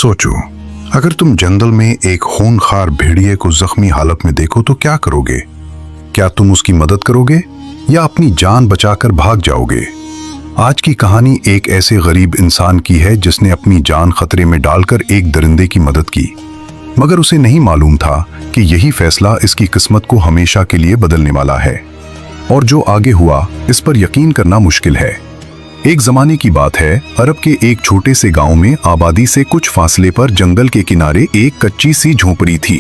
सोचो, अगर तुम जंगल में एक खूनखार भेड़िए को जख्मी हालत में देखो तो क्या करोगे? क्या तुम उसकी मदद करोगे या अपनी जान बचाकर भाग जाओगे? आज की कहानी एक ऐसे गरीब इंसान की है जिसने अपनी जान खतरे में डालकर एक दरिंदे की मदद की, मगर उसे नहीं मालूम था कि यही फैसला इसकी किस्मत को हमेशा के लिए बदलने वाला है। और जो आगे हुआ इस पर यकीन करना मुश्किल है। एक जमाने की बात है, अरब के एक छोटे से गांव में आबादी से कुछ फासले पर जंगल के किनारे एक कच्ची सी झोपड़ी थी।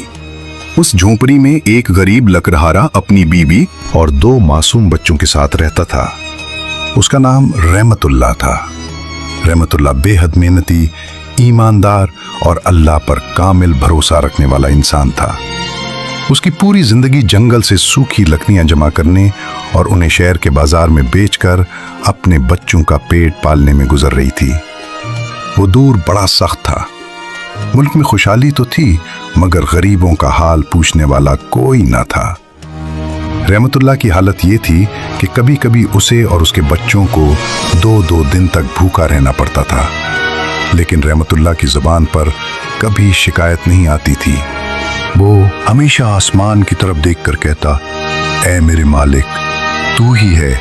उस झोपड़ी में एक गरीब लकड़हारा अपनी बीवी और 2 मासूम बच्चों के साथ रहता था। उसका नाम रहमतुल्लाह था। रहमतुल्लाह बेहद मेहनती, ईमानदार और अल्लाह पर कामिल भरोसा रखने वाला इंसान था। उसकी पूरी जिंदगी जंगल से सूखी लकड़ियां जमा करने और उन्हें शहर के बाजार में बेचकर अपने बच्चों का पेट पालने में गुजर रही थी। वो दूर बड़ा सख्त था। मुल्क में खुशहाली तो थी, मगर गरीबों का हाल पूछने वाला कोई ना था। रहमतुल्लाह की हालत ये थी कि कभी कभी उसे और उसके बच्चों को 2-2 दिन तक भूखा रहना पड़ता था, लेकिन रहमतुल्लाह की जुबान पर कभी शिकायत नहीं आती थी। वो हमेशा आसमान की तरफ देखकर कहता, ऐ मेरे मालिक, तू ही है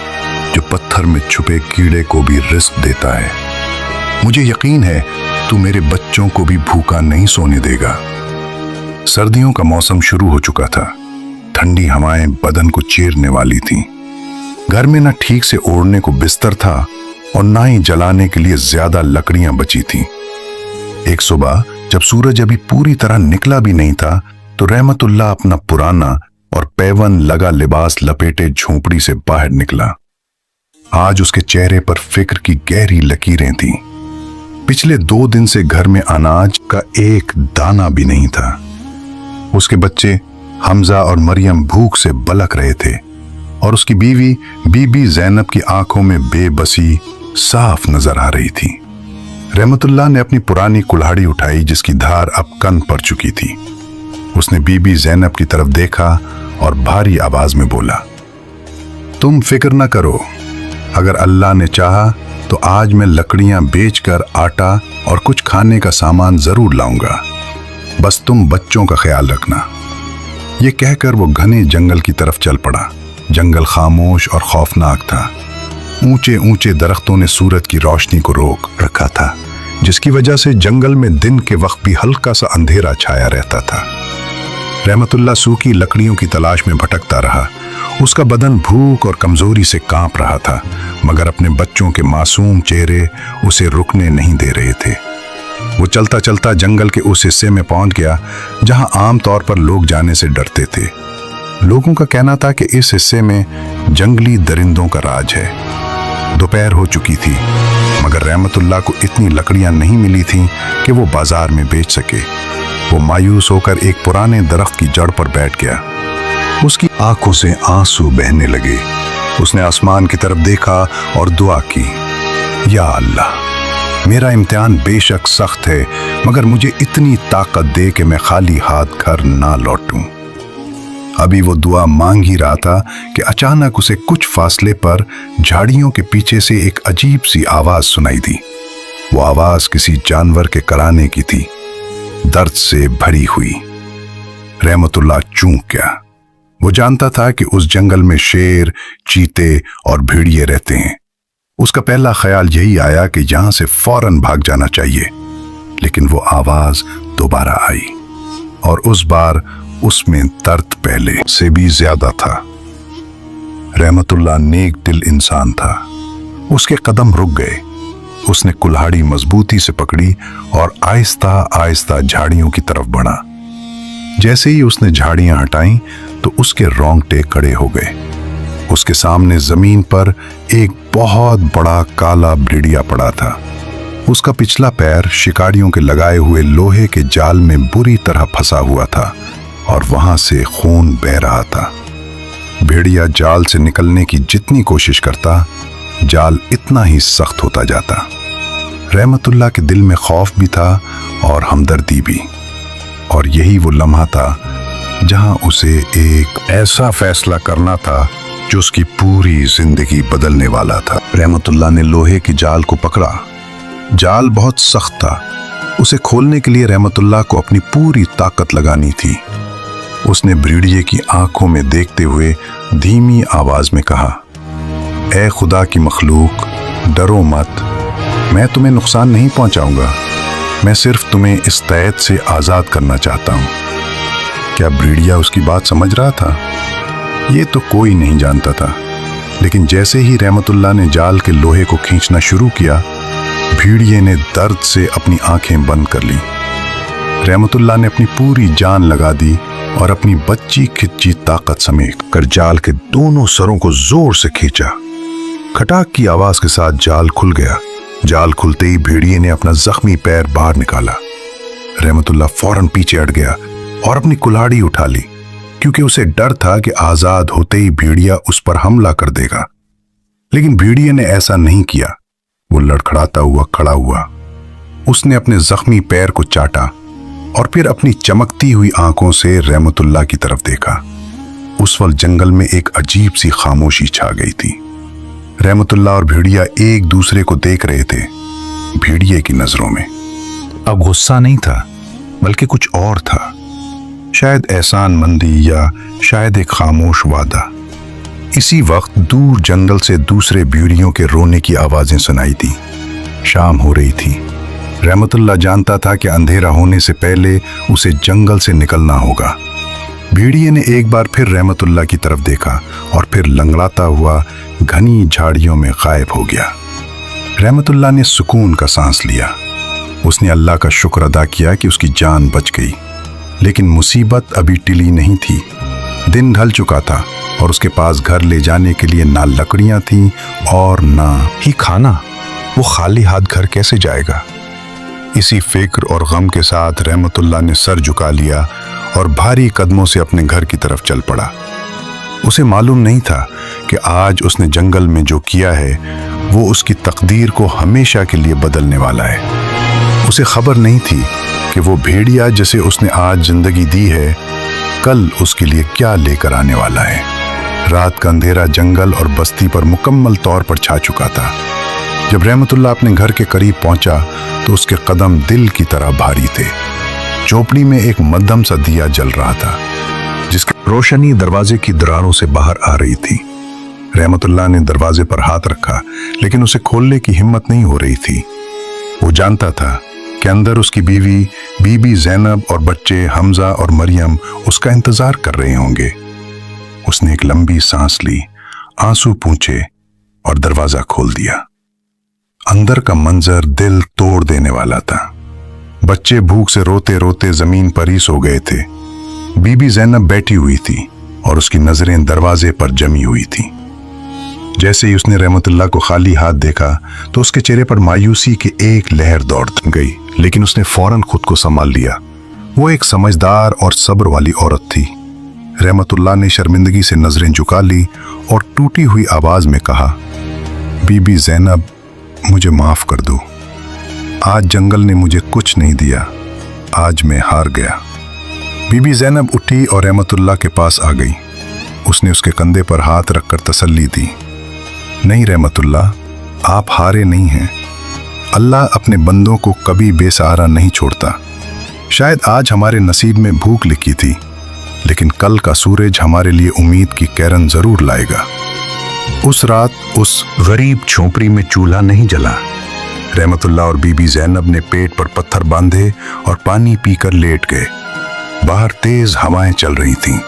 जो पत्थर में छुपे कीड़े को भी रिस्क देता है। मुझे यकीन है तू मेरे बच्चों को भी भूखा नहीं सोने देगा। सर्दियों का मौसम शुरू हो चुका था। ठंडी हवाएं बदन को चीरने वाली थीं। घर में न ठीक से ओढ़ने को बिस्तर था और ना ही जलाने के लिए ज्यादा लकड़ियां बची थीं। एक सुबह जब सूरज अभी पूरी तरह निकला भी नहीं था, तो रहमतुल्लाह अपना पुराना और पैवन लगा लिबास लपेटे झोपड़ी से बाहर निकला। आज उसके चेहरे पर फिक्र की गहरी लकीरें थीं। पिछले 2 दिन से घर में अनाज का एक दाना भी नहीं था। उसके बच्चे हमजा और मरियम भूख से बलक रहे थे और उसकी बीवी बीबी ज़ैनब की आंखों में बेबसी साफ नजर आ रही थी। रहमतुल्लाह ने अपनी पुरानी कुल्हाड़ी उठाई जिसकी धार अब कन पड़ चुकी थी। उसने बीबी ज़ैनब की तरफ देखा और भारी आवाज में बोला, तुम फिक्र न करो, अगर अल्लाह ने चाहा तो आज मैं लकड़ियां बेचकर आटा और कुछ खाने का सामान जरूर लाऊंगा। बस तुम बच्चों का ख्याल रखना। ये कहकर वो घने जंगल की तरफ चल पड़ा। जंगल खामोश और खौफनाक था। ऊंचे ऊंचे दरख्तों ने सूरज की रोशनी को रोक रखा था, जिसकी वजह से जंगल में दिन के वक्त भी हल्का सा अंधेरा छाया रहता था। रहमतुल्लाह सूखी लकड़ियों की तलाश में भटकता रहा। उसका बदन भूख और कमजोरी से कांप रहा था, मगर अपने बच्चों के मासूम चेहरे उसे रुकने नहीं दे रहे थे। वो चलता चलता जंगल के उस हिस्से में पहुंच गया जहां आमतौर पर लोग जाने से डरते थे। लोगों का कहना था कि इस हिस्से में जंगली दरिंदों का राज है। दोपहर हो चुकी थी, मगर रहमतुल्लाह को इतनी लकड़ियां नहीं मिली थीं कि वो बाजार में बेच सके। वो मायूस होकर एक पुराने दरख्त की जड़ पर बैठ गया। उसकी आंखों से आंसू बहने लगे। उसने आसमान की तरफ देखा और दुआ की, या अल्लाह, मेरा इम्तिहान बेशक सख्त है, मगर मुझे इतनी ताकत दे कि मैं खाली हाथ घर ना लौटूं। अभी वो दुआ मांग ही रहा था कि अचानक उसे कुछ फासले पर झाड़ियों के पीछे से एक अजीब सी आवाज सुनाई दी। वो आवाज किसी जानवर के कराने की थी, दर्द से भरी हुई। रहमतुल्लाह चूक गया। वो जानता था कि उस जंगल में शेर, चीते और भेड़िए रहते हैं। उसका पहला ख्याल यही आया कि यहां से फौरन भाग जाना चाहिए, लेकिन वो आवाज दोबारा आई और उस बार उसमें दर्द पहले से भी ज्यादा था। रहमतुल्लाह नेक दिल इंसान था। उसके कदम रुक गए। उसने कुल्हाड़ी मजबूती से पकड़ी और आहिस्ता आहिस्ता झाड़ियों की तरफ बढ़ा। जैसे ही उसने झाड़ियां हटाईं तो उसके रोंगटे खड़े हो गए। उसके सामने जमीन पर एक बहुत बड़ा काला भेड़िया पड़ा था। उसका पिछला पैर शिकारियों के लगाए हुए लोहे के जाल में बुरी तरह फंसा हुआ था और वहां से खून बह रहा था। भेड़िया जाल से निकलने की जितनी कोशिश करता, जाल इतना ही सख्त होता जाता। रहमतुल्लाह के दिल में खौफ भी था और हमदर्दी भी, और यही वो लम्हा था जहां उसे एक ऐसा फैसला करना था जो उसकी पूरी जिंदगी बदलने वाला था। रहमतुल्लाह ने लोहे की जाल को पकड़ा। जाल बहुत सख्त था उसे खोलने के लिए रहमतुल्लाह को अपनी पूरी ताकत लगानी थी। उसने भेड़िए की आंखों में देखते हुए धीमी आवाज में कहा, ए खुदा की मखलूक, डरो मत, मैं तुम्हें नुकसान नहीं पहुंचाऊंगा, मैं सिर्फ तुम्हें इस कैद से आजाद करना चाहता हूं। क्या भेड़िया उसकी बात समझ रहा था? ये तो कोई नहीं जानता था, लेकिन जैसे ही रहमतुल्लाह ने जाल के लोहे को खींचना शुरू किया, भेड़िए ने दर्द से अपनी आंखें बंद कर ली। रहमतुल्लाह ने अपनी पूरी जान लगा दी और अपनी बच्ची खिच्ची ताकत समेट कर जाल के दोनों सरों को जोर से खींचा। खटाक की आवाज के साथ जाल खुल गया। जाल खुलते ही भेड़िए ने अपना जख्मी पैर बाहर निकाला। रहमतुल्लाह फौरन पीछे हट गया और अपनी कुल्हाड़ी उठा ली, क्योंकि उसे डर था कि आजाद होते ही भेड़िया उस पर हमला कर देगा। लेकिन भेड़िए ने ऐसा नहीं किया। वो लड़खड़ाता हुआ खड़ा हुआ। उसने अपने जख्मी पैर को चाटा और फिर अपनी चमकती हुई आंखों से रहमतुल्लाह की तरफ देखा। उस वक्त जंगल में एक अजीब सी खामोशी छा गई थी। रहमतुल्लाह और भेड़िया एक दूसरे को देख रहे थे। भेड़िए की नजरों में अब गुस्सा नहीं था, बल्कि कुछ और था। शायद एहसान मंदी या शायद एक खामोश वादा। इसी वक्त दूर जंगल से दूसरे भेड़ियों के रोने की आवाजें सुनाई दी। शाम हो रही थी। रहमतुल्लाह जानता था कि अंधेरा होने से पहले उसे जंगल से निकलना होगा। भेड़िए ने एक बार फिर रहमतुल्लाह की तरफ देखा और फिर लंगड़ाता हुआ घनी झाड़ियों में गायब हो गया। रहमतुल्लाह ने सुकून का सांस लिया। उसने अल्लाह का शुक्र अदा किया कि उसकी जान बच गई। लेकिन मुसीबत अभी टिली नहीं थी। दिन ढल चुका था और उसके पास घर ले जाने के लिए ना लकड़ियां थीं और ना ही खाना। वो खाली हाथ घर कैसे जाएगा? इसी फिक्र और गम के साथ रहमतुल्लाह ने सर झुका लिया और भारी कदमों से अपने घर की तरफ चल पड़ा। उसे मालूम नहीं था कि आज उसने जंगल में जो किया है वो उसकी तकदीर को हमेशा के लिए बदलने वाला है। उसे खबर नहीं थी कि वो भेड़िया जिसे उसने आज जिंदगी दी है, कल उसके लिए क्या लेकर आने वाला है। रात का अंधेरा जंगल और बस्ती पर मुकम्मल तौर पर छा चुका था। जब रहमतुल्लाह अपने घर के करीब पहुंचा तो उसके कदम दिल की तरह भारी थे। झोपड़ी में एक मध्यम सा दिया जल रहा था, जिसकी रोशनी दरवाजे की दरारों से बाहर आ रही थी। रहमतुल्लाह ने दरवाजे पर हाथ रखा, लेकिन उसे खोलने की हिम्मत नहीं हो रही थी। वो जानता था कि अंदर उसकी बीवी बीबी ज़ैनब और बच्चे हमजा और मरियम उसका इंतजार कर रहे होंगे। उसने एक लंबी सांस ली, आंसू पूंछे और दरवाजा खोल दिया। अंदर का मंजर दिल तोड़ देने वाला था। बच्चे भूख से रोते रोते जमीन पर ही सो गए थे। बीबी ज़ैनब बैठी हुई थी और उसकी नजरें दरवाजे पर जमी हुई थी। जैसे ही उसने रहमतुल्लाह को खाली हाथ देखा तो उसके चेहरे पर मायूसी की एक लहर दौड़ गई, लेकिन उसने फौरन खुद को संभाल लिया। वो एक समझदार और सब्र वाली औरत थी। रहमतुल्लाह ने शर्मिंदगी से नजरें झुका ली और टूटी हुई आवाज में कहा, बीबी ज़ैनब, मुझे माफ कर दो। आज जंगल ने मुझे कुछ नहीं दिया, आज मैं हार गया। बीबी ज़ैनब उठी और रहमतुल्लाह के पास आ गई। उसने उसके कंधे पर हाथ रखकर तसल्ली दी। नहीं रहमतुल्लाह, आप हारे नहीं हैं। अल्लाह अपने बंदों को कभी बेसहारा नहीं छोड़ता। शायद आज हमारे नसीब में भूख लिखी थी, लेकिन कल का सूरज हमारे लिए उम्मीद की किरण जरूर लाएगा। उस रात उस गरीब झोपड़ी में चूल्हा नहीं जला। रहमतुल्लाह और बीबी ज़ैनब ने पेट पर पत्थर बांधे और पानी पीकर लेट गए। बाहर तेज हवाएं चल रही थीं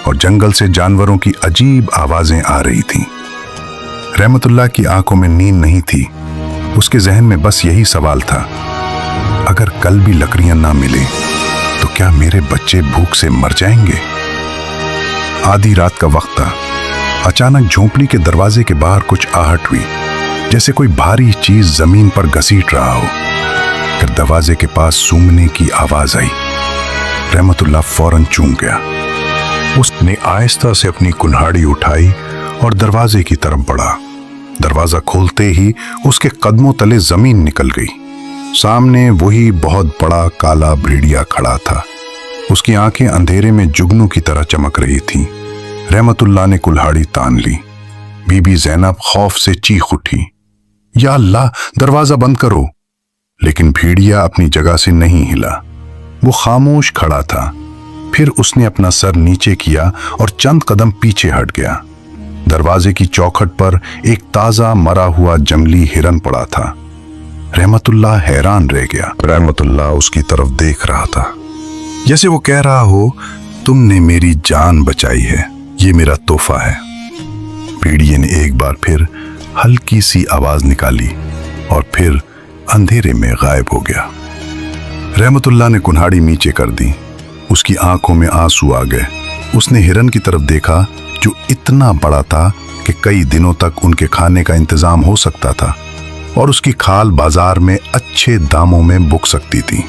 और जंगल से जानवरों की अजीब आवाजें आ रही थीं। रहमतुल्लाह की आंखों में नींद नहीं थी। उसके जहन में बस यही सवाल था, अगर कल भी लकड़ियां ना मिले तो क्या मेरे बच्चे भूख से मर जाएंगे? आधी रात का वक्त था। अचानक झोंपड़ी के दरवाजे के बाहर कुछ आहट हुई, जैसे कोई भारी चीज जमीन पर घसीट रहा हो। फिर दरवाजे के पास सूंघने की आवाज आई। रहमतुल्लाह फौरन चूक गया। उसने आहिस्ता से अपनी कुल्हाड़ी उठाई और दरवाजे की तरफ बढ़ा। दरवाजा खोलते ही उसके कदमों तले जमीन निकल गई। सामने वही बहुत बड़ा काला भेड़िया खड़ा था। उसकी आंखें अंधेरे में जुगनू की तरह चमक रही थीं। रहमतुल्लाह ने कुल्हाड़ी तान ली। बीबी ज़ैनब खौफ से चीख उठी, या अल्लाह, दरवाजा बंद करो। लेकिन भेड़िया अपनी जगह से नहीं हिला। वो खामोश खड़ा था। फिर उसने अपना सर नीचे किया और चंद कदम पीछे हट गया। दरवाजे की चौखट पर एक ताजा मरा हुआ जंगली हिरन पड़ा था। रहमतुल्लाह हैरान रह गया। रहमतुल्लाह उसकी तरफ देख रहा था, जैसे वो कह रहा हो, तुमने मेरी जान बचाई है, ये मेरा तोहफा है। भेड़िए ने एक बार फिर हल्की सी आवाज निकाली और फिर अंधेरे में गायब हो गया। रहमतुल्लाह ने कुल्हाड़ी नीचे कर दी। उसकी आंखों में आंसू आ गए। उसने हिरन की तरफ देखा जो इतना बड़ा था कि कई दिनों तक उनके खाने का इंतजाम हो सकता था और उसकी खाल बाजार में अच्छे दामों में बिक सकती थी।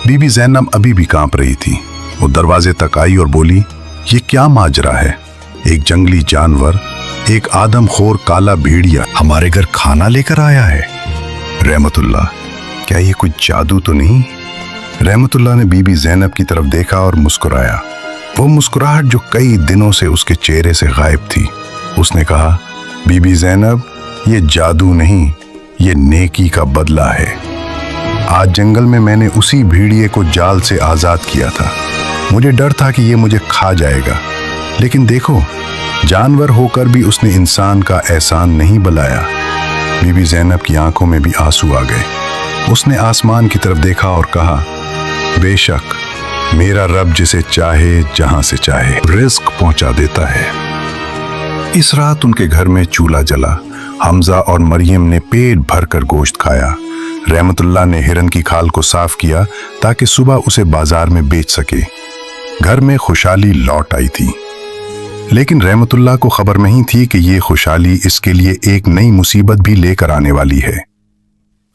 बीबी ज़ैनब अभी भी कांप रही थी। वो दरवाजे तक आई और बोली, ये क्या माजरा है? एक जंगली जानवर, एक आदमखोर काला भेड़िया हमारे घर खाना लेकर आया है। रहमतुल्लाह, क्या ये कुछ जादू तो नहीं? रहमतुल्लाह ने बीबी ज़ैनब की तरफ देखा और मुस्कुराया। वो मुस्कुराहट जो कई दिनों से उसके चेहरे से गायब थी। उसने कहा, बीबी ज़ैनब, ये जादू नहीं, ये नेकी का बदला है। आज जंगल में मैंने उसी भेड़िए को जाल से आजाद किया था। मुझे डर था कि ये मुझे खा जाएगा, लेकिन देखो, जानवर होकर भी उसने इंसान का एहसान नहीं भुलाया। बीबी ज़ैनब की आंखों में भी आंसू आ गए। उसने आसमान की तरफ देखा और कहा, बेशक मेरा रब जिसे चाहे जहां से चाहे रिस्क पहुंचा देता है। इस रात उनके घर में चूल्हा जला। हमजा और मरियम ने पेट भरकर गोश्त खाया। रहमतुल्लाह ने हिरन की खाल को साफ किया ताकि सुबह उसे बाजार में बेच सके। घर में खुशहाली लौट आई थी, लेकिन रहमतुल्लाह को खबर नहीं थी कि ये खुशहाली इसके लिए एक नई मुसीबत भी लेकर आने वाली है।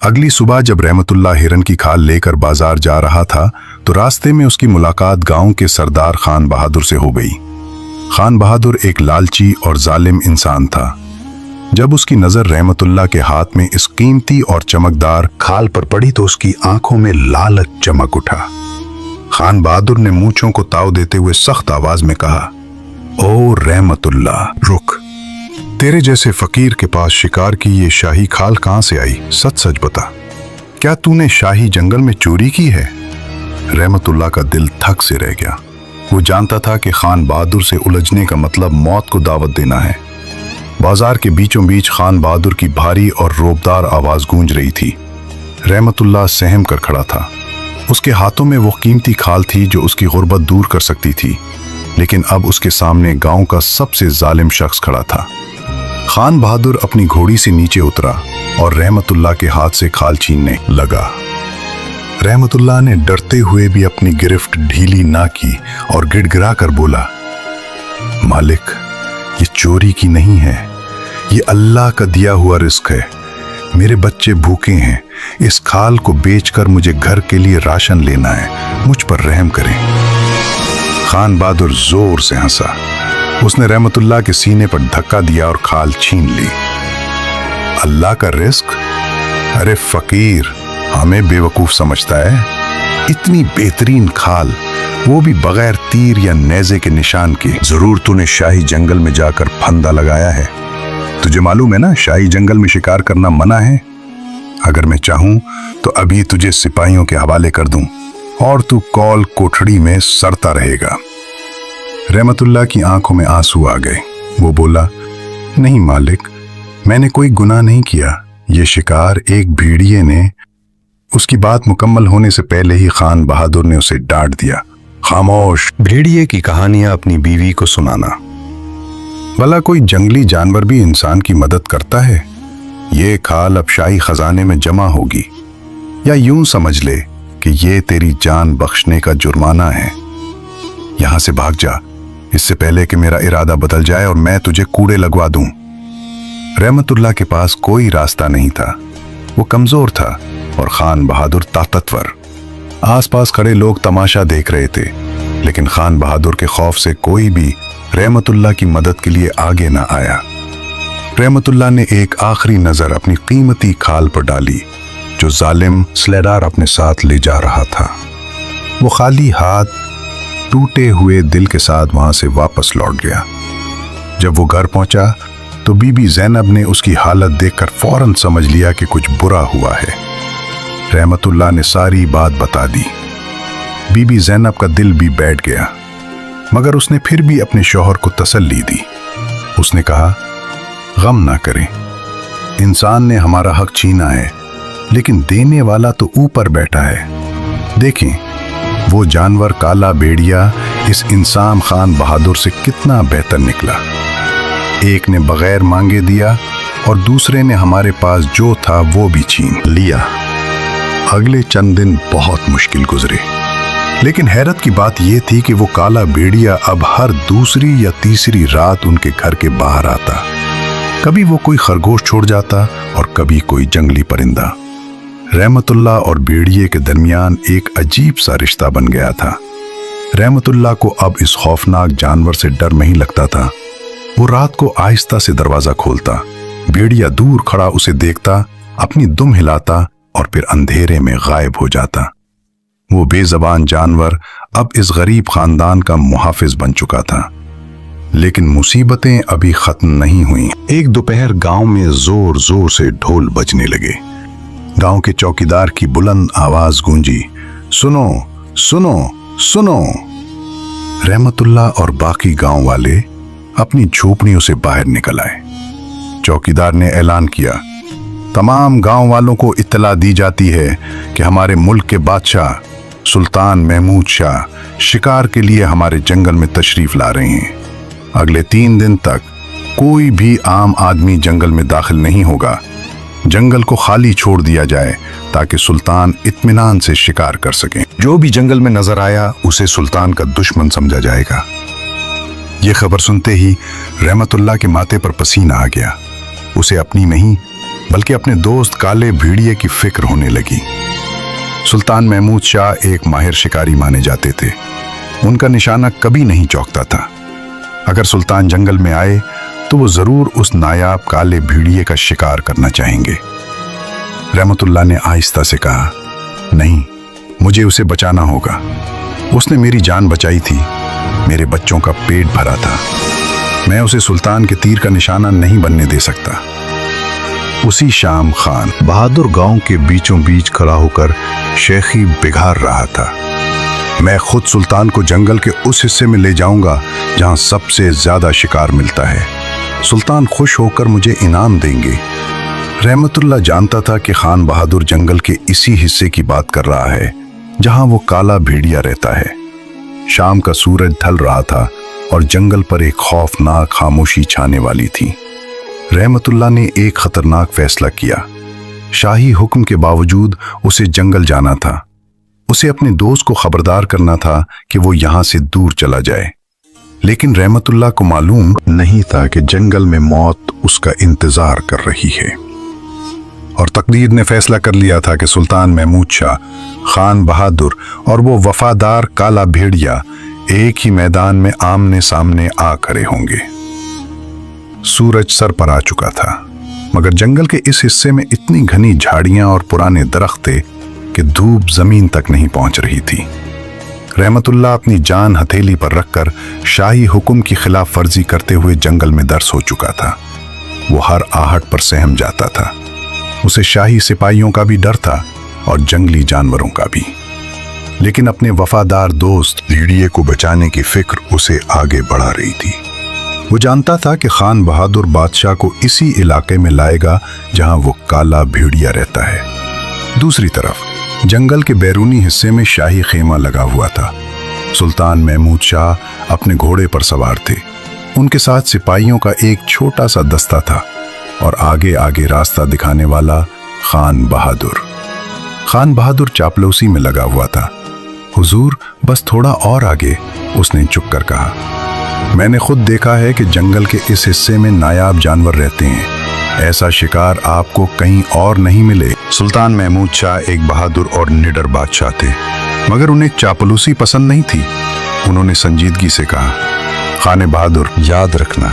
अगली सुबह जब रहमतुल्लाह हिरन की खाल लेकर बाजार जा रहा था तो रास्ते में उसकी मुलाकात गांव के सरदार खान बहादुर से हो गई। खान बहादुर एक लालची और जालिम इंसान था। जब उसकी नजर रहमतुल्लाह के हाथ में इस कीमती और चमकदार खाल पर पड़ी तो उसकी आंखों में लालच चमक उठा। खान बहादुर ने मूंछों को ताव देते हुए सख्त आवाज में कहा, ओ रहमतुल्लाह, रुक। तेरे जैसे फकीर के पास शिकार की ये शाही खाल कहां से आई? सच सच बता, क्या तूने शाही जंगल में चोरी की है? रहमतुल्लाह का दिल थक से रह गया। वो जानता था कि खान बहादुर से उलझने का मतलब मौत को दावत देना है। बाजार के बीचों बीच खान बहादुर की भारी और रोबदार आवाज गूंज रही थी। रहमतुल्लाह सहम कर खड़ा था। उसके हाथों में वो कीमती खाल थी जो उसकी गुर्बत दूर कर सकती थी, लेकिन अब उसके सामने गांव का सबसे जालिम शख्स खड़ा था। खान बहादुर अपनी घोड़ी से नीचे उतरा और रहमतुल्लाह के हाथ से खाल छीनने लगा। रहमतुल्लाह ने डरते हुए भी अपनी गिरफ्त ढीली ना की और गिड़गिड़ा कर बोला, मालिक, ये चोरी की नहीं है, ये अल्लाह का दिया हुआ रिस्क है। मेरे बच्चे भूखे हैं, इस खाल को बेचकर मुझे घर के लिए राशन लेना है, मुझ पर रहम करें। खान बहादुर जोर से हंसा। उसने रहमतुल्लाह के सीने पर धक्का दिया और खाल छीन ली। अल्लाह का रिस्क? अरे फकीर, हमें बेवकूफ समझता है? इतनी बेहतरीन खाल, वो भी बगैर तीर या नेज़े के निशान के। जरूर तूने शाही जंगल में जाकर फंदा लगाया है। तुझे मालूम है ना, शाही जंगल में शिकार करना मना है। अगर मैं चाहूं तो अभी तुझे सिपाहियों के हवाले कर दूं और तू कौल कोठड़ी में सड़ता रहेगा। रहमतुल्लाह की आंखों में आंसू आ गए। वो बोला, नहीं मालिक, मैंने कोई गुनाह नहीं किया। ये शिकार एक भेड़िए ने। उसकी बात मुकम्मल होने से पहले ही खान बहादुर ने उसे डांट दिया, खामोश। भेड़िए की कहानियां अपनी बीवी को सुनाना। भला कोई जंगली जानवर भी इंसान की मदद करता है? ये खाल अब शाही खजाने में जमा होगी, या यूं समझ ले कि ये तेरी जान बख्शने का जुर्माना है। यहां से भाग जा, इससे पहले कि मेरा इरादा बदल जाए और मैं तुझे कूड़े लगवा दूं। रहमतुल्लाह के पास कोई रास्ता नहीं था। वो कमजोर था और खान बहादुर ताकतवर। आसपास खड़े लोग तमाशा देख रहे थे, लेकिन खान बहादुर के खौफ से कोई भी रहमतुल्लाह की मदद के लिए आगे ना आया। रहमतुल्लाह ने एक आखिरी नजर अपनी कीमती खाल पर डाली जो जालिम स्लेडार अपने साथ ले जा रहा था। वो खाली हाथ, टूटे हुए दिल के साथ वहां से वापस लौट गया। जब वो घर पहुंचा तो बीबी ज़ैनब ने उसकी हालत देखकर फौरन समझ लिया कि कुछ बुरा हुआ है। रहमतुल्लाह ने सारी बात बता दी। बीबी ज़ैनब का दिल भी बैठ गया, मगर उसने फिर भी अपने शौहर को तसल्ली दी। उसने कहा, गम ना करें, इंसान ने हमारा हक छीना है, लेकिन देने वाला तो ऊपर बैठा है। देखें, वो जानवर काला भेड़िया इस इंसान खान बहादुर से कितना बेहतर निकला। एक ने बगैर मांगे दिया और दूसरे ने हमारे पास जो था वो भी छीन लिया। अगले चंद दिन बहुत मुश्किल गुजरे, लेकिन हैरत की बात यह थी कि वो काला भेड़िया अब हर दूसरी या तीसरी रात उनके घर के बाहर आता। कभी वो कोई खरगोश छोड़ जाता और कभी कोई जंगली परिंदा। रहमतुल्लाह और भेड़िए के दरमियान एक अजीब सा रिश्ता बन गया था। रहमतुल्लाह को अब इस खौफनाक जानवर से डर नहीं लगता था। वो रात को आहिस्ता से दरवाजा खोलता, भेड़िया दूर खड़ा उसे देखता, अपनी दुम हिलाता और फिर अंधेरे में गायब हो जाता। वो बेजबान जानवर अब इस गरीब खानदान का मुहाफिज बन चुका था। लेकिन मुसीबतें अभी खत्म नहीं हुई। एक दोपहर गांव में जोर जोर से ढोल बजने लगे। गांव के चौकीदार की बुलंद आवाज गूंजी, सुनो सुनो सुनो। रहमतुल्लाह और बाकी गांव वाले अपनी झोपड़ियों से बाहर निकल आए। चौकीदार ने ऐलान किया, तमाम गांव वालों को इत्तला दी जाती है कि हमारे मुल्क के बादशाह सुल्तान महमूद शाह शिकार के लिए हमारे जंगल में तशरीफ ला रहे हैं। अगले 3 दिन तक कोई भी आम आदमी जंगल में दाखिल नहीं होगा। जंगल को खाली छोड़ दिया जाए ताकि सुल्तान इत्मीनान से शिकार कर सकें। जो भी जंगल में नजर आया उसे सुल्तान का दुश्मन समझा जाएगा। यह खबर सुनते ही रहमतुल्लाह के माथे पर पसीना आ गया। उसे अपनी नहीं बल्कि अपने दोस्त काले भेड़िए की फिक्र होने लगी। सुल्तान महमूद शाह एक माहिर शिकारी माने जाते थे। उनका निशाना कभी नहीं चौकता था। अगर सुल्तान जंगल में आए तो वो जरूर उस नायाब काले भेड़िए का शिकार करना चाहेंगे। रहमतुल्लाह ने आहिस्ता से कहा, नहीं, मुझे उसे बचाना होगा। उसने मेरी जान बचाई थी, मेरे बच्चों का पेट भरा था। मैं उसे सुल्तान के तीर का निशाना नहीं बनने दे सकता। उसी शाम खान बहादुर गांव के बीचों बीच खड़ा होकर शेखी बिगाड़ रहा था। मैं खुद सुल्तान को जंगल के उस हिस्से में ले जाऊंगा जहां सबसे ज्यादा शिकार मिलता है। सुल्तान खुश होकर मुझे इनाम देंगे। रहमतुल्लाह जानता था कि खान बहादुर जंगल के इसी हिस्से की बात कर रहा है जहां वो काला भेड़िया रहता है। शाम का सूरज ढल रहा था और जंगल पर एक खौफनाक खामोशी छाने वाली थी। रहमतुल्लाह ने एक खतरनाक फैसला किया। शाही हुक्म के बावजूद उसे जंगल जाना था। उसे अपने दोस्त को खबरदार करना था कि वो यहां से दूर चला जाए। लेकिन रहमतुल्लाह को मालूम नहीं था कि जंगल में मौत उसका इंतजार कर रही है। और तकदीर ने फैसला कर लिया था कि सुल्तान महमूद शाह, खान बहादुर और वो वफादार काला भेड़िया एक ही मैदान में आमने सामने आ खड़े होंगे। सूरज सर पर आ चुका था, मगर जंगल के इस हिस्से में इतनी घनी झाड़ियां और पुराने दरख्त थे कि धूप जमीन तक नहीं पहुंच रही थी। रहमतुल्लाह अपनी जान हथेली पर रखकर शाही हुक्म की खिलाफ वर्जी करते हुए जंगल में दर्स हो चुका था। वो हर आहट पर सहम जाता था। उसे शाही सिपाहियों का भी डर था और जंगली जानवरों का भी। लेकिन अपने वफादार दोस्त भेड़िए को बचाने की फिक्र उसे आगे बढ़ा रही थी। वो जानता था कि खान बहादुर बादशाह को इसी इलाके में लाएगा जहां वो काला भेड़िया रहता है। दूसरी तरफ जंगल के बैरूनी हिस्से में शाही खेमा लगा हुआ था। सुल्तान महमूद शाह अपने घोड़े पर सवार थे। उनके साथ सिपाहियों का एक छोटा सा दस्ता था और आगे आगे रास्ता दिखाने वाला खान बहादुर। खान बहादुर चापलूसी में लगा हुआ था। हुजूर, बस थोड़ा और आगे, उसने चुप कर कहा। मैंने खुद देखा है कि जंगल के इस हिस्से में नायाब जानवर रहते हैं। ऐसा शिकार आपको कहीं और नहीं मिले। सुल्तान महमूद शाह एक बहादुर और निडर बादशाह थे, मगर उन्हें चापलूसी पसंद नहीं थी। उन्होंने संजीदगी से कहा, खाने बहादुर, याद रखना,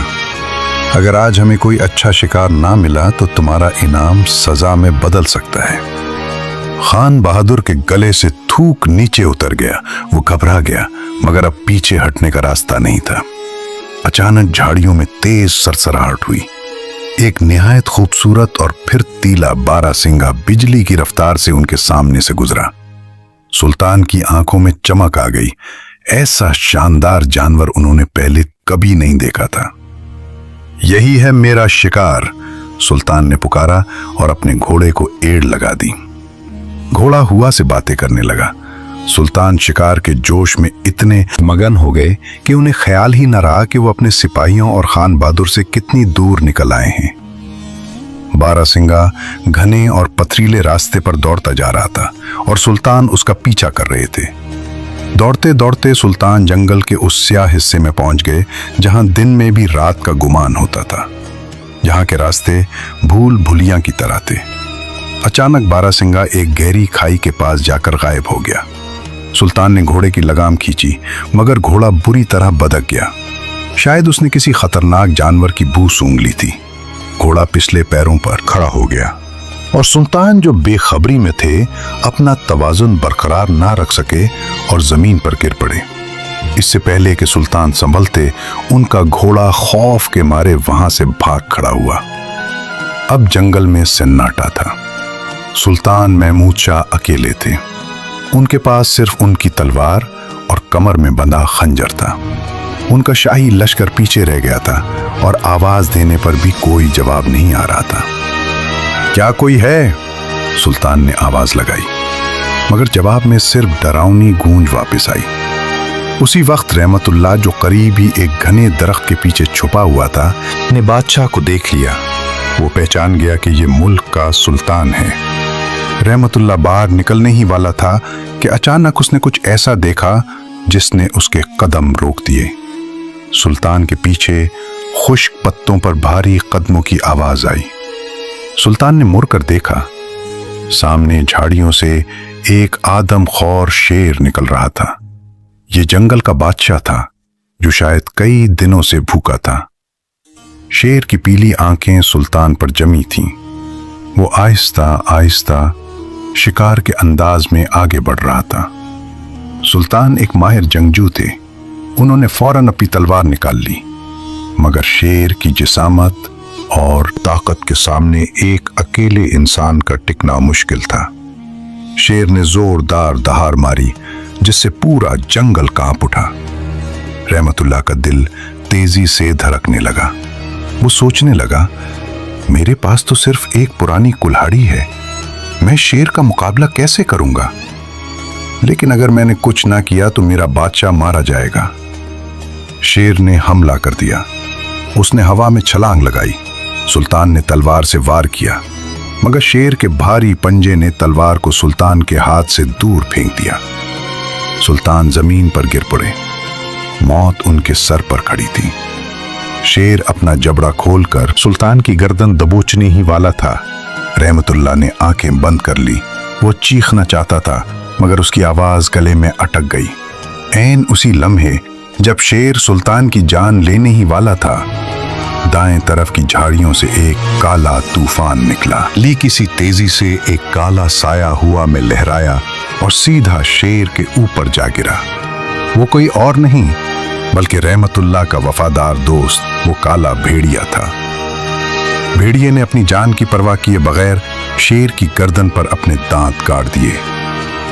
अगर आज हमें कोई अच्छा शिकार ना मिला तो तुम्हारा इनाम सजा में बदल सकता है। खान बहादुर के गले से थूक नीचे उतर गया। वो घबरा गया, मगर अब पीछे हटने का रास्ता नहीं था। अचानक झाड़ियों में तेज सरसराहट हुई। एक निहायत खूबसूरत और फिर तीला बारहसिंगा बिजली की रफ्तार से उनके सामने से गुजरा। सुल्तान की आंखों में चमक आ गई। ऐसा शानदार जानवर उन्होंने पहले कभी नहीं देखा था। यही है मेरा शिकार, सुल्तान ने पुकारा और अपने घोड़े को एड़ लगा दी। घोड़ा हुआ से बातें करने लगा। सुल्तान शिकार के जोश में इतने मगन हो गए कि उन्हें ख्याल ही न रहा कि वो अपने सिपाहियों और खान बहादुर से कितनी दूर निकल आए हैं। बारहसिंगा घने और पथरीले रास्ते पर दौड़ता जा रहा था और सुल्तान उसका पीछा कर रहे थे। दौड़ते दौड़ते सुल्तान जंगल के उस स्याह हिस्से में पहुंच गए जहां दिन में भी रात का गुमान होता था, जहां के रास्ते भूल भुलियां की तरह थे। अचानक बारहसिंगा एक गहरी खाई के पास जाकर गायब हो गया। सुल्तान ने घोड़े की लगाम खींची, मगर घोड़ा बुरी तरह बदक गया। शायद उसने किसी खतरनाक जानवर की बू सूंघ ली थी। घोड़ा पिछले पैरों पर खड़ा हो गया और सुल्तान जो बेखबरी में थे अपना तवाजुन बरकरार ना रख सके और जमीन पर गिर पड़े। इससे पहले कि सुल्तान संभलते, उनका घोड़ा खौफ के मारे वहां से भाग खड़ा हुआ। अब जंगल में सन्नाटा था। सुल्तान महमूद शाह अकेले थे। उनके पास सिर्फ उनकी तलवार और कमर में बंधा खंजर था। उनका शाही लश्कर पीछे रह गया था और आवाज देने पर भी कोई जवाब नहीं आ रहा था। क्या कोई है? सुल्तान ने आवाज लगाई, मगर जवाब में सिर्फ डरावनी गूंज वापस आई। उसी वक्त रहमतुल्लाह, जो करीब ही एक घने दरख्त के पीछे छुपा हुआ था, ने बादशाह को देख लिया। वो पहचान गया कि ये मुल्क का सुल्तान है। रहमतुल्लाह बाहर निकलने ही वाला था कि अचानक उसने कुछ ऐसा देखा जिसने उसके कदम रोक दिए। सुल्तान के पीछे खुश्क पत्तों पर भारी कदमों की आवाज आई। सुल्तान ने मुड़कर देखा। सामने झाड़ियों से एक आदमखोर शेर निकल रहा था। ये जंगल का बादशाह था, जो शायद कई दिनों से भूखा था। शेर की पीली आंखें सुल्तान पर जमी थीं। वो आहिस्ता आहिस्ता शिकार के अंदाज में आगे बढ़ रहा था। सुल्तान एक माहिर जंगजू थे। उन्होंने फौरन अपनी तलवार निकाल ली, मगर शेर की जिसामत और ताकत के सामने एक अकेले इंसान का टिकना मुश्किल था। शेर ने जोरदार दहाड़ मारी, जिससे पूरा जंगल कांप उठा। रहमतुल्लाह का दिल तेजी से धड़कने लगा। वो सोचने लगा, मेरे पास तो सिर्फ एक पुरानी कुल्हाड़ी है, मैं शेर का मुकाबला कैसे करूंगा? लेकिन अगर मैंने कुछ ना किया तो मेरा बादशाह मारा जाएगा। शेर ने हमला कर दिया। उसने हवा में छलांग लगाई। सुल्तान ने तलवार से वार किया, मगर शेर के भारी पंजे ने तलवार को सुल्तान के हाथ से दूर फेंक दिया। सुल्तान जमीन पर गिर पड़े। मौत उनके सर पर खड़ी थी। शेर अपना जबड़ा खोलकर सुल्तान की गर्दन दबोचने ही वाला था। रहमतुल्लाह ने आंखें बंद कर ली। वो चीखना चाहता था, मगर उसकी आवाज गले में अटक गई। ऐन उसी लम्हे जब शेर सुल्तान की जान लेने ही वाला था, दाएं तरफ की झाड़ियों से एक काला तूफान निकला। ली किसी तेजी से एक काला साया हुआ में लहराया और सीधा शेर के ऊपर जा गिरा। वो कोई और नहीं बल्कि रहमतुल्लाह का वफादार दोस्त, वो काला भेड़िया था। भेड़िए ने अपनी जान की परवाह किए बगैर शेर की गर्दन पर अपने दांत काट दिए।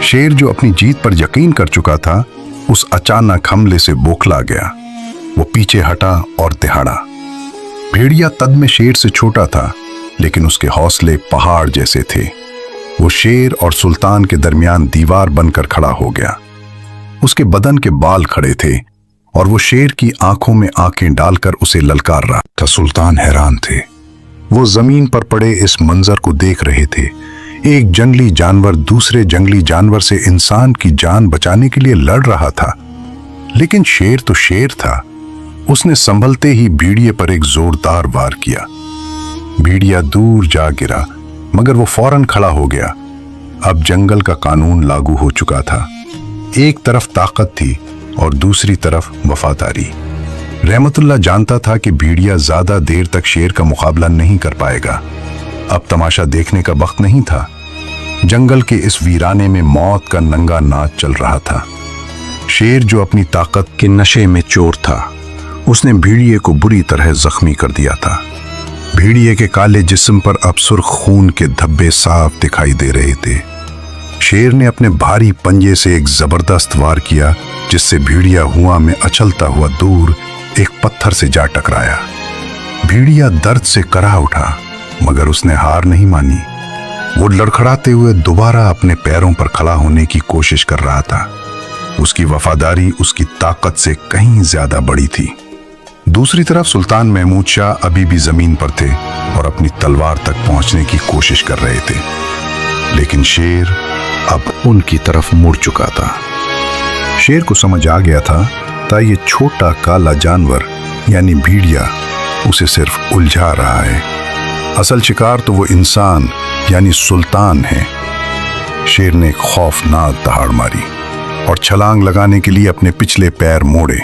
शेर, जो अपनी जीत पर यकीन कर चुका था, उस अचानक हमले से बौखला गया। वो पीछे हटा और दहाड़ा। भेड़िया कद में शेर से छोटा था, लेकिन उसके हौसले पहाड़ जैसे थे। वो शेर और सुल्तान के दरमियान दीवार बनकर खड़ा हो गया। उसके बदन के बाल खड़े थे और वो शेर की आंखों में आंखें डालकर उसे ललकार रहा था। सुल्तान हैरान थे। वो जमीन पर पड़े इस मंजर को देख रहे थे। एक जंगली जानवर दूसरे जंगली जानवर से इंसान की जान बचाने के लिए लड़ रहा था, लेकिन शेर तो शेर था। उसने संभलते ही भेड़िए पर एक जोरदार वार किया। भेड़िया दूर जा गिरा, मगर वो फौरन खड़ा हो गया। अब जंगल का कानून लागू हो चुका था। एक तरफ ताकत थी और दूसरी तरफ वफादारी। रहमतुल्लाह जानता था कि भेड़िया ज्यादा देर तक शेर का मुकाबला नहीं कर पाएगा। अब तमाशा देखने का वक्त नहीं था। जंगल के इस वीराने में मौत का नंगा नाच चल रहा था। शेर, जो अपनी ताकत के नशे में चोर था, उसने भेड़िए को बुरी तरह जख्मी कर दिया था। भेड़िए के काले जिस्म पर अब सुर्ख खून के धब्बे साफ दिखाई दे रहे थे। शेर ने अपने भारी पंजे से एक जबरदस्त वार किया, जिससे भेड़िया हुआ में अचलता हुआ दूर एक पत्थर से जा टकराया। भेड़िया दर्द से कराह उठा, मगर उसने हार नहीं मानी। वो लड़खड़ाते हुए दोबारा अपने पैरों पर खड़ा होने की कोशिश कर रहा था। उसकी वफादारी उसकी ताकत से कहीं ज्यादा बड़ी थी। दूसरी तरफ सुल्तान महमूद शाह अभी भी जमीन पर थे और अपनी तलवार तक पहुंचने की कोशिश कर रहे थे, लेकिन शेर अब उनकी तरफ मुड़ चुका था। शेर को समझ आ गया था ये छोटा काला जानवर यानी भेड़िया उसे सिर्फ उलझा रहा है। असल शिकार तो वो इंसान यानी सुल्तान है। शेर ने खौफनाक दहाड़ मारी और छलांग लगाने के लिए अपने पिछले पैर मोड़े।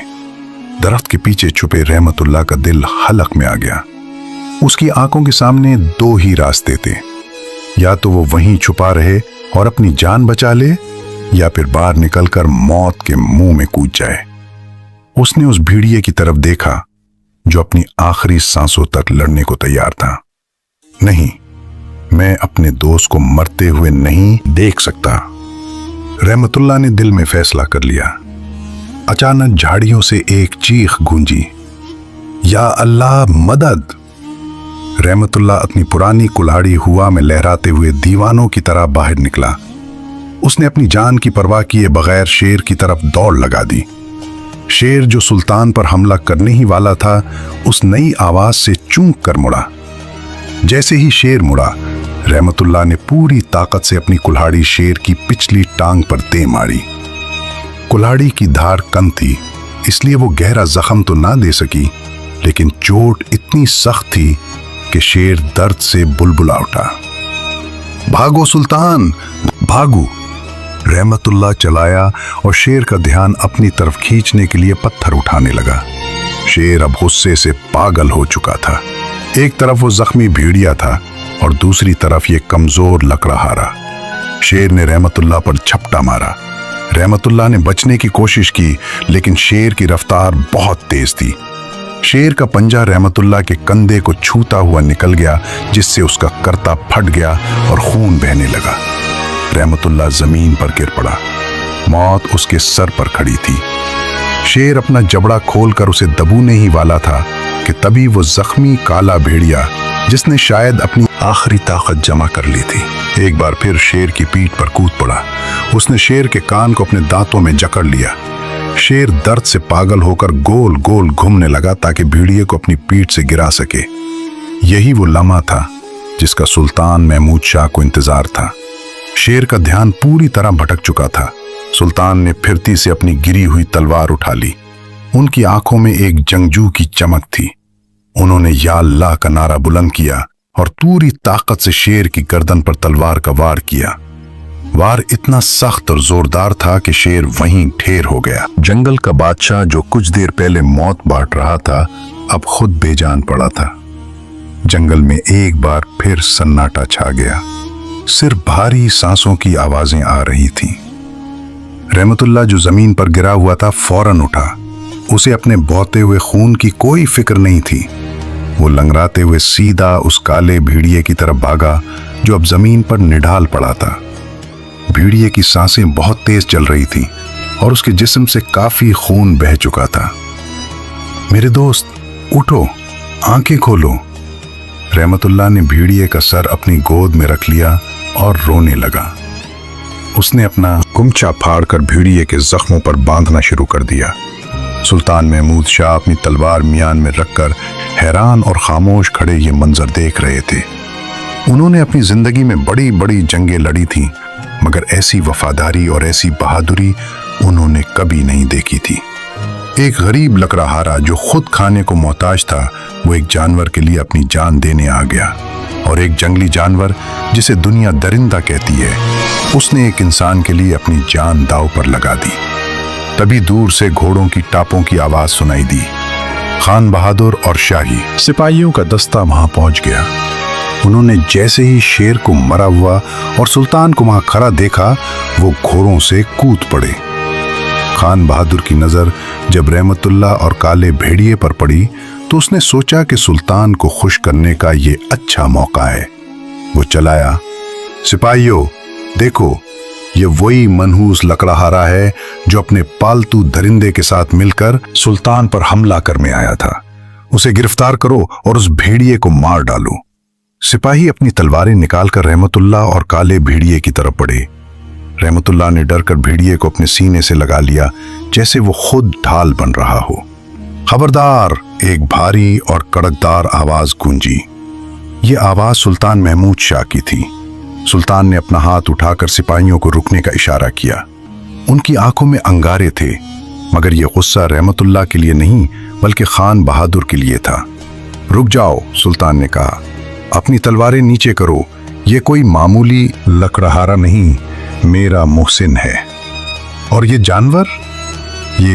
दरख्त के पीछे छुपे रहमतुल्लाह का दिल हलक में आ गया। उसकी आंखों के सामने दो ही रास्ते थे, या तो वो वहीं छुपा रहे और अपनी जान बचा ले, या फिर बाहर निकलकर मौत के मुंह में कूद जाए। उसने उस भेड़िए की तरफ देखा जो अपनी आखिरी सांसों तक लड़ने को तैयार था। नहीं, मैं अपने दोस्त को मरते हुए नहीं देख सकता, रहमतुल्लाह ने दिल में फैसला कर लिया। अचानक झाड़ियों से एक चीख गूंजी, या अल्लाह मदद। रहमतुल्लाह अपनी पुरानी कुल्हाड़ी हुआ में लहराते हुए दीवानों की तरह बाहर निकला। उसने अपनी जान की परवाह किए बगैर शेर की तरफ दौड़ लगा दी। शेर जो सुल्तान पर हमला करने ही वाला था, उस नई आवाज से चूक कर मुड़ा। जैसे ही शेर मुड़ा, रहमतुल्लाह ने पूरी ताकत से अपनी कुल्हाड़ी शेर की पिछली टांग पर दे मारी। कुल्हाड़ी की धार कम थी, इसलिए वो गहरा जख्म तो ना दे सकी, लेकिन चोट इतनी सख्त थी कि शेर दर्द से बुलबुला उठा। भागो सुल्तान, भागो! रहमतुल्लाह चलाया और शेर का ध्यान अपनी तरफ खींचने के लिए पत्थर उठाने लगा। शेर अब गुस्से से पागल हो चुका था। एक तरफ वो जख्मी भेड़िया था और दूसरी तरफ ये कमजोर लकड़हारा। शेर ने रहमतुल्लाह पर झपटा मारा। रहमतुल्लाह ने बचने की कोशिश की, लेकिन शेर की रफ्तार बहुत तेज थी। शेर का पंजा रहमतुल्लाह के कंधे को छूता हुआ निकल गया, जिससे उसका कर्ता फट गया और खून बहने लगा। रहमतुल्लाह जमीन पर गिर पड़ा। मौत उसके सर पर खड़ी थी। शेर अपना जबड़ा खोलकर उसे दबोने ही वाला था कि तभी वो जख्मी काला भेड़िया, जिसने शायद अपनी आखिरी ताकत जमा कर ली थी, एक बार फिर शेर की पीठ पर कूद पड़ा। उसने शेर के कान को अपने दांतों में जकड़ लिया। शेर दर्द से पागल होकर गोल गोल घूमने लगा ताकि भेड़िए को अपनी पीठ से गिरा सके। यही वो लम्हा था जिसका सुल्तान महमूद शाह को इंतजार था। शेर का ध्यान पूरी तरह भटक चुका था। सुल्तान ने फिरती से अपनी गिरी हुई तलवार उठा ली। उनकी आंखों में एक जंगजू की चमक थी। उन्होंने या अल्लाह का नारा बुलंद किया और पूरी ताकत से शेर की गर्दन पर तलवार का वार किया। वार इतना सख्त और जोरदार था कि शेर वहीं ढेर हो गया। जंगल का बादशाह जो कुछ देर पहले मौत बांट रहा था, अब खुद बेजान पड़ा था। जंगल में एक बार फिर सन्नाटा छा गया। सिर्फ भारी सांसों की आवाजें आ रही थीं। रहमतुल्लाह जो जमीन पर गिरा हुआ था, फौरन उठा। उसे अपने बहते हुए खून की कोई फिक्र नहीं थी। वो लंगड़ाते हुए सीधा उस काले भेड़िए की तरफ भागा जो अब जमीन पर निढाल पड़ा था। भेड़िए की सांसें बहुत तेज चल रही थीं और उसके जिस्म से काफी खून बह चुका था। मेरे दोस्त, उठो, आंखें खोलो। रहमतुल्लाह ने भेड़िए का सर अपनी गोद में रख लिया और रोने लगा। उसने अपना गुमछा फाड़कर भेड़िए के जख्मों पर बांधना शुरू कर दिया। सुल्तान महमूद शाह अपनी तलवार मियान में रखकर हैरान और खामोश खड़े ये मंजर देख रहे थे। उन्होंने अपनी जिंदगी में बड़ी बड़ी जंगें लड़ी थीं, मगर ऐसी वफादारी और ऐसी बहादुरी उन्होंने कभी नहीं देखी थी। एक गरीब लकड़हारा जो खुद खाने को मोहताज था, वो एक जानवर के लिए अपनी जान देने आ गया। और एक जंगली जानवर जिसे दुनिया दरिंदा कहती है, उसने एक इंसान के लिए अपनी जान दांव पर लगा दी। तभी दूर से घोड़ों की टापों की आवाज सुनाई दी। खान बहादुर और शाही सिपाहियों का दस्ता वहां पहुंच गया। उन्होंने जैसे ही शेर को मरा हुआ और सुल्तान को वहां खड़ा देखा, वो घोड़ों से कूद पड़े। खान बहादुर की नजर जब रहमतुल्लाह और काले भेड़िए पर पड़ी तो उसने सोचा कि सुल्तान को खुश करने का ये अच्छा मौका है। वो चलाया, सिपाहियों देखो, ये वही मनहूस लकड़हारा है जो अपने पालतू दरिंदे के साथ मिलकर सुल्तान पर हमला करने आया था। उसे गिरफ्तार करो और उस भेड़िए को मार डालो। सिपाही अपनी तलवारें निकालकर रहमतुल्लाह और काले भेड़िए की तरफ बढ़े। रहमतुल्लाह ने डरकर भेड़िए को अपने सीने से लगा लिया, जैसे वो खुद ढाल बन रहा हो। खबरदार! एक भारी और कड़कदार आवाज गूंजी। ये आवाज सुल्तान महमूद शाह की थी। सुल्तान ने अपना हाथ उठाकर सिपाहियों को रुकने का इशारा किया। उनकी आंखों में अंगारे थे, मगर यह गुस्सा रहमतुल्लाह के लिए नहीं बल्कि खान बहादुर के लिए था। रुक जाओ, सुल्तान ने कहा, अपनी तलवारें नीचे करो। ये कोई मामूली लकड़हारा नहीं, मेरा मोहसिन है। और ये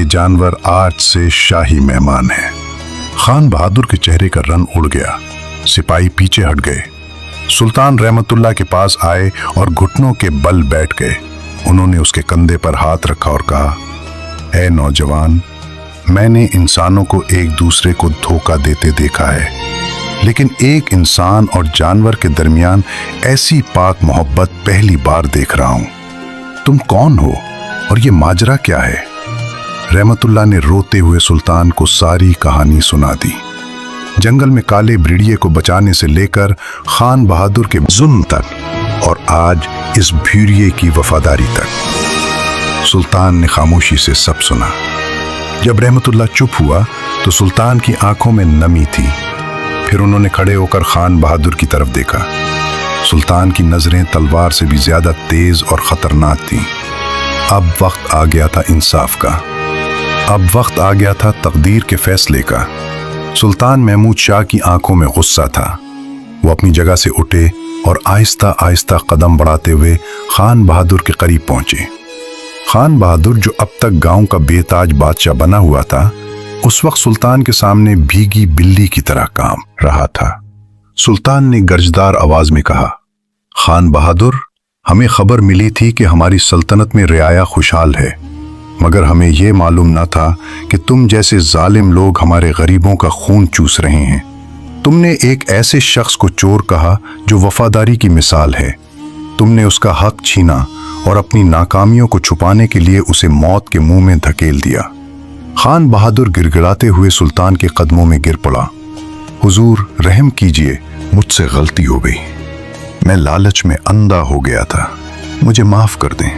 जानवर आज से शाही मेहमान है। खान बहादुर के चेहरे का रंग उड़ गया। सिपाही पीछे हट गए। सुल्तान रहमतुल्लाह के पास आए और घुटनों के बल बैठ गए। उन्होंने उसके कंधे पर हाथ रखा और कहा, ऐ नौजवान, मैंने इंसानों को एक दूसरे को धोखा देते देखा है, लेकिन एक इंसान और जानवर के दरमियान ऐसी पाक मोहब्बत पहली बार देख रहा हूं। तुम कौन हो और ये माजरा क्या है? रहमतुल्लाह ने रोते हुए सुल्तान को सारी कहानी सुना दी। जंगल में काले भेड़िए को बचाने से लेकर खान बहादुर के जुल्म तक और आज इस भेड़िए की वफादारी तक। सुल्तान ने खामोशी से सब सुना। जब रहमतुल्लाह चुप हुआ तो सुल्तान की आंखों में नमी थी। फिर उन्होंने खड़े होकर खान बहादुर की तरफ देखा। सुल्तान की नजरें तलवार से भी ज्यादा तेज और खतरनाक थीं। अब वक्त आ गया था इंसाफ का। अब वक्त आ गया था तकदीर के फैसले का। सुल्तान महमूद शाह की आंखों में गुस्सा था। वो अपनी जगह से उठे और आहिस्ता आहिस्ता कदम बढ़ाते हुए खान बहादुर के करीब पहुंचे। खान बहादुर, जो अब तक गांव का बेताज बादशाह बना हुआ था, उस वक्त सुल्तान के सामने भीगी बिल्ली की तरह काम रहा था। सुल्तान ने गर्जदार आवाज में कहा, खान बहादुर, हमें खबर मिली थी कि हमारी सल्तनत में रियाया खुशहाल है, मगर हमें यह मालूम न था कि तुम जैसे जालिम लोग हमारे गरीबों का खून चूस रहे हैं। तुमने एक ऐसे शख्स को चोर कहा जो वफादारी की मिसाल है। तुमने उसका हक छीना और अपनी नाकामियों को छुपाने के लिए उसे मौत के मुंह में धकेल दिया। खान बहादुर गिड़गिड़ाते हुए सुल्तान के कदमों में गिर पड़ा। हुजूर, रहम कीजिए, मुझसे गलती हो गई। मैं लालच में अंधा हो गया था, मुझे माफ कर दें।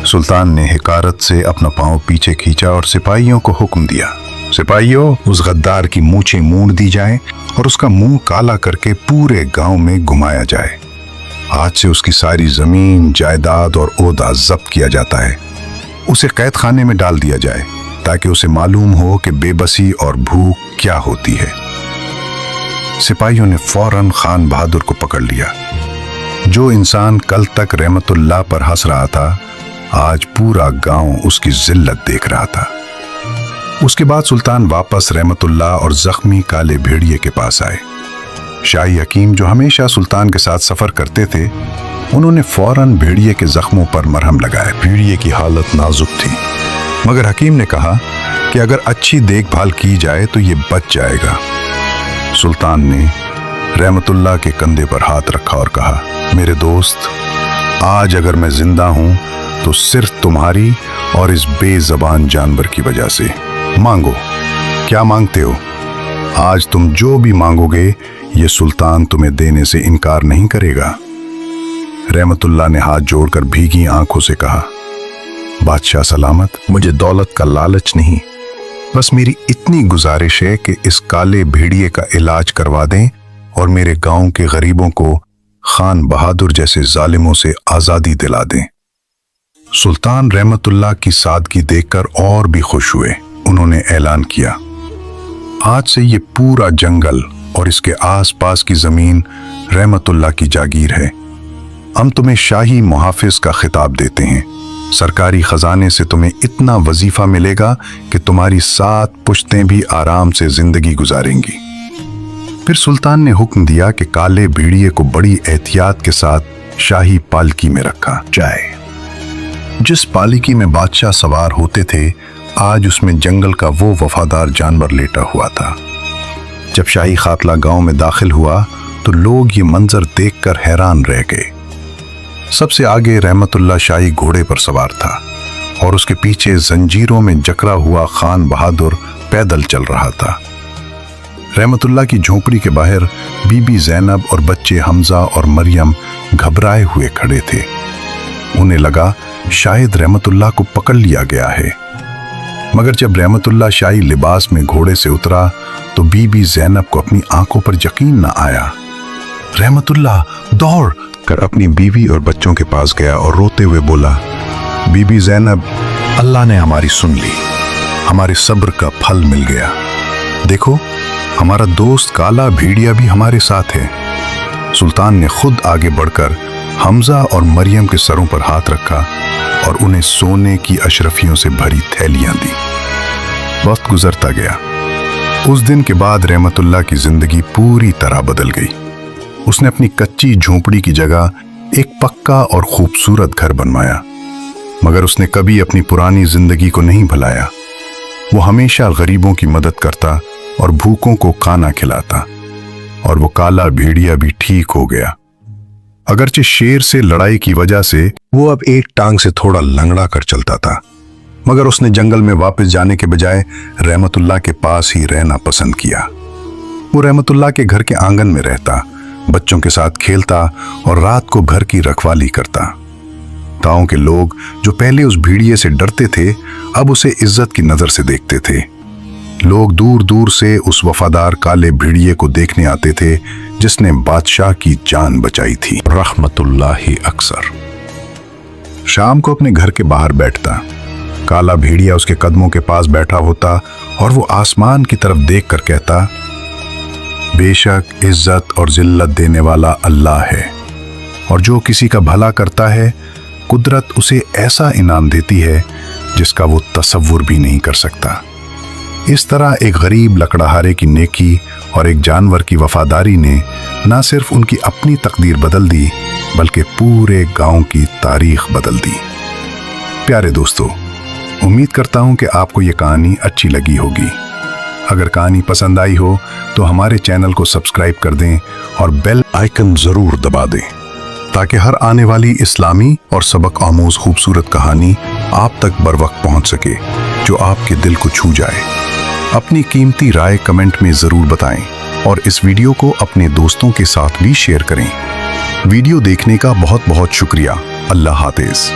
सुल्तान ने हिकारत से अपना पांव पीछे खींचा और सिपाहियों को हुक्म दिया, सिपाहियों, उस गद्दार की मूंछें मूंड दी जाए और उसका मुंह काला करके पूरे गांव में घुमाया जाए। आज से उसकी सारी जमीन, जायदाद और ओहदा जब्त किया जाता है। उसे कैद खाने में डाल दिया जाए ताकि उसे मालूम हो कि बेबसी और भूख क्या होती है। सिपाहियों ने फौरन खान बहादुर को पकड़ लिया। जो इंसान कल तक रहमतुल्लाह पर हंस रहा था, आज पूरा गांव उसकी जिल्लत देख रहा था। उसके बाद सुल्तान वापस रहमतुल्लाह और जख्मी काले भेड़िए के पास आए। शाही हकीम, जो हमेशा सुल्तान के साथ सफर करते थे, उन्होंने फौरन भेड़िए के जख्मों पर मरहम लगाया। भेड़िए की हालत नाजुक थी, मगर हकीम ने कहा कि अगर अच्छी देखभाल की जाए तो ये बच जाएगा। सुल्तान ने रहमतुल्लाह के कंधे पर हाथ रखा और कहा, मेरे दोस्त, आज अगर मैं जिंदा हूं तो सिर्फ तुम्हारी और इस बेजबान जानवर की वजह से। मांगो, क्या मांगते हो? आज तुम जो भी मांगोगे ये सुल्तान तुम्हें देने से इनकार नहीं करेगा। रहमतुल्लाह ने हाथ जोड़कर भीगी आंखों से कहा, बादशाह सलामत, मुझे दौलत का लालच नहीं, बस मेरी इतनी गुजारिश है कि इस काले भेड़िए का इलाज करवा दें और मेरे गांव के गरीबों को खान बहादुर जैसे जालिमों से आजादी दिला दें। सुल्तान रहमतुल्लाह की सादगी देखकर और भी खुश हुए। उन्होंने ऐलान किया, आज से ये पूरा जंगल और इसके आसपास की जमीन रहमतुल्लाह की जागीर है। हम तुम्हें शाही मुहाफिज का खिताब देते हैं। सरकारी खजाने से तुम्हें इतना वजीफा मिलेगा कि तुम्हारी 7 पुश्तें भी आराम से जिंदगी गुजारेंगी। फिर सुल्तान ने हुक्म दिया कि काले भेड़िए को बड़ी एहतियात के साथ शाही पालकी में रखा जाए। जिस पालकी में बादशाह सवार होते थे, आज उसमें जंगल का वो वफादार जानवर लेटा हुआ था। जब शाही खातला गांव में दाखिल हुआ तो लोग ये मंजर देखकर हैरान रह गए। सबसे आगे रहमतुल्लाह शाही घोड़े पर सवार था और उसके पीछे जंजीरों में जकड़ा हुआ खान बहादुर पैदल चल रहा था। रहमतुल्लाह की झोपड़ी के बाहर बीबी ज़ैनब और बच्चे हमजा और मरियम घबराए हुए खड़े थे। उन्हें लगा शायद रहमतुल्लाह को पकड़ लिया गया है। मगर जब रहमतुल्लाह शाही लिबास में घोड़े से उतरा तो बीबी ज़ैनब को अपनी आंखों पर यकीन न आया। रहमतुल्लाह दौड़ कर अपनी बीवी और बच्चों के पास गया और रोते हुए बोला, बीबी ज़ैनब, अल्लाह ने हमारी सुन ली, हमारे सब्र का फल मिल गया। देखो, हमारा दोस्त काला भेड़िया भी हमारे साथ है। सुल्तान ने खुद आगे बढ़कर हमजा और मरियम के सरों पर हाथ रखा और उन्हें सोने की अशरफियों से भरी थैलियां दी। वक्त गुजरता गया। उस दिन के बाद रहमतुल्लाह की जिंदगी पूरी तरह बदल गई। उसने अपनी कच्ची झोपड़ी की जगह एक पक्का और खूबसूरत घर बनवाया। मगर उसने कभी अपनी पुरानी जिंदगी को नहीं भुलाया। वो हमेशा गरीबों की मदद करता और भूखों को खाना खिलाता। और वो काला भेड़िया भी ठीक हो गया। अगरचे शेर से लड़ाई की वजह से वो अब एक टांग से थोड़ा लंगड़ा कर चलता था, मगर उसने जंगल में वापस जाने के बजाय रहमतुल्लाह के पास ही रहना पसंद किया। वो रहमतुल्लाह के घर के आंगन में रहता, बच्चों के साथ खेलता और रात को घर की रखवाली करता। गांव के लोग जो पहले उस भेड़िए से डरते थे, अब उसे इज्जत की नजर से देखते थे। लोग दूर दूर से उस वफादार काले भेड़िए को देखने आते थे जिसने बादशाह की जान बचाई थी। रहमतुल्लाह अक्सर शाम को अपने घर के बाहर बैठता। काला भेड़िया उसके कदमों के पास बैठा होता और वो आसमान की तरफ देखकर कहता, बेशक इज्जत और जिल्लत देने वाला अल्लाह है, और जो किसी का भला करता है कुदरत उसे ऐसा इनाम देती है जिसका वो तसव्वुर भी नहीं कर सकता। इस तरह एक गरीब लकड़हारे की नेकी और एक जानवर की वफादारी ने न सिर्फ उनकी अपनी तकदीर बदल दी, बल्कि पूरे गांव की तारीख बदल दी। प्यारे दोस्तों, उम्मीद करता हूं कि आपको ये कहानी अच्छी लगी होगी। अगर कहानी पसंद आई हो तो हमारे चैनल को सब्सक्राइब कर दें और बेल आइकन जरूर दबा दें, ताकि हर आने वाली इस्लामी और सबक आमूज खूबसूरत कहानी आप तक बर वक्त पहुंच सके, जो आपके दिल को छू जाए। अपनी कीमती राय कमेंट में जरूर बताएं और इस वीडियो को अपने दोस्तों के साथ भी शेयर करें। वीडियो देखने का बहुत बहुत शुक्रिया। अल्लाह हाफिज।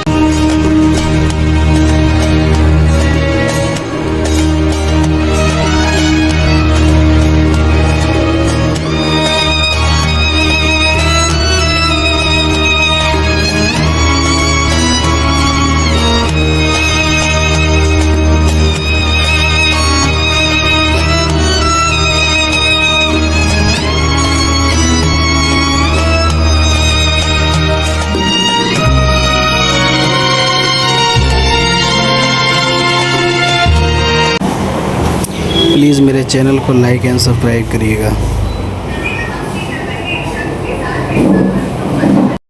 प्लीज़ मेरे चैनल को लाइक एंड सब्सक्राइब करिएगा।